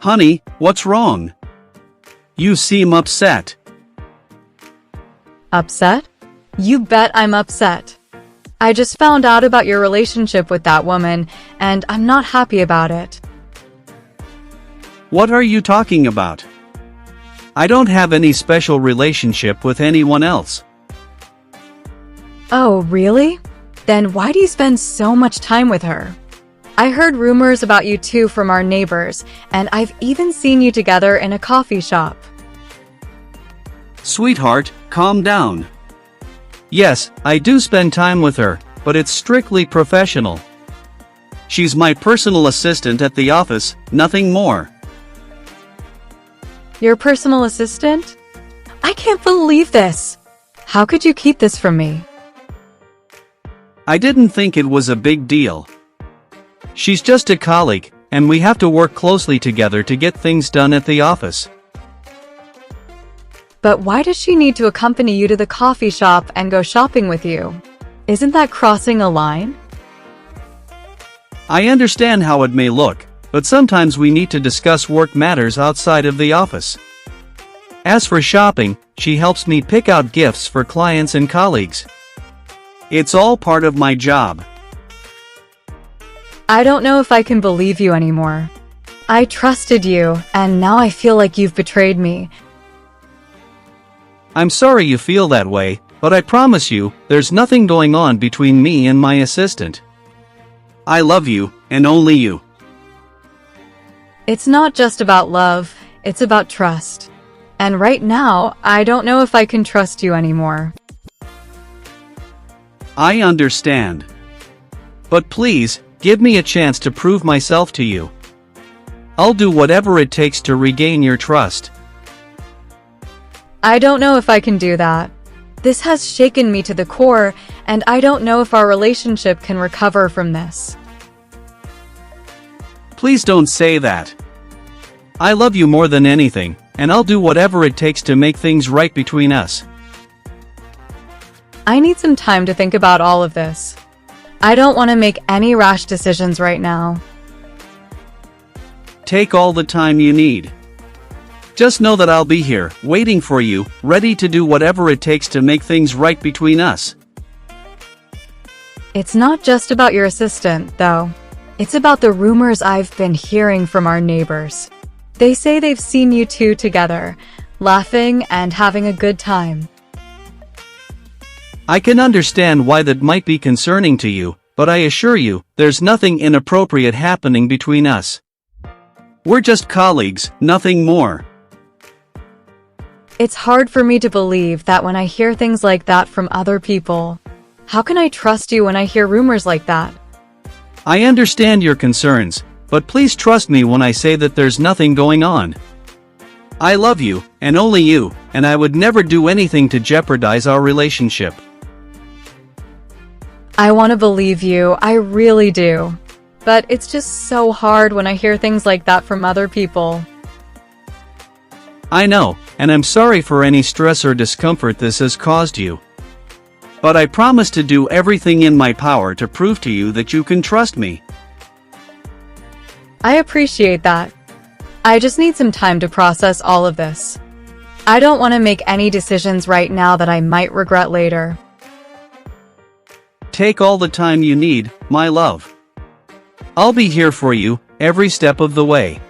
Honey, what's wrong? You seem upset. Upset? You bet I'm upset. I just found out about your relationship with that woman, and I'm not happy about it. What are you talking about? I don't have any special relationship with anyone else. Oh, really? Then why do you spend so much time with her? I heard rumors about you two from our neighbors, and I've even seen you together in a coffee shop. Sweetheart, calm down. Yes, I do spend time with her, but it's strictly professional. She's my personal assistant at the office, nothing more. Your personal assistant? I can't believe this! How could you keep this from me? I didn't think it was a big deal. She's just a colleague, and we have to work closely together to get things done at the office. But why does she need to accompany you to the coffee shop and go shopping with you? Isn't that crossing a line? I understand how it may look, but sometimes we need to discuss work matters outside of the office. As for shopping, she helps me pick out gifts for clients and colleagues. It's all part of my job. I don't know if I can believe you anymore. I trusted you, and now I feel like you've betrayed me. I'm sorry you feel that way, but I promise you, there's nothing going on between me and my assistant. I love you, and only you. It's not just about love, it's about trust. And right now, I don't know if I can trust you anymore. I understand. But please, give me a chance to prove myself to you. I'll do whatever it takes to regain your trust. I don't know if I can do that. This has shaken me to the core, and I don't know if our relationship can recover from this. Please don't say that. I love you more than anything, and I'll do whatever it takes to make things right between us. I need some time to think about all of this. I don't want to make any rash decisions right now. Take all the time you need. Just know that I'll be here, waiting for you, ready to do whatever it takes to make things right between us. It's not just about your assistant, though. It's about the rumors I've been hearing from our neighbors. They say they've seen you two together, laughing and having a good time. I can understand why that might be concerning to you, but I assure you, there's nothing inappropriate happening between us. We're just colleagues, nothing more. It's hard for me to believe that when I hear things like that from other people. How can I trust you when I hear rumors like that? I understand your concerns, but please trust me when I say that there's nothing going on. I love you, and only you, and I would never do anything to jeopardize our relationship. I want to believe you, I really do. But it's just so hard when I hear things like that from other people. I know, and I'm sorry for any stress or discomfort this has caused you. But I promise to do everything in my power to prove to you that you can trust me. I appreciate that. I just need some time to process all of this. I don't want to make any decisions right now that I might regret later. Take all the time you need, my love. I'll be here for you, every step of the way.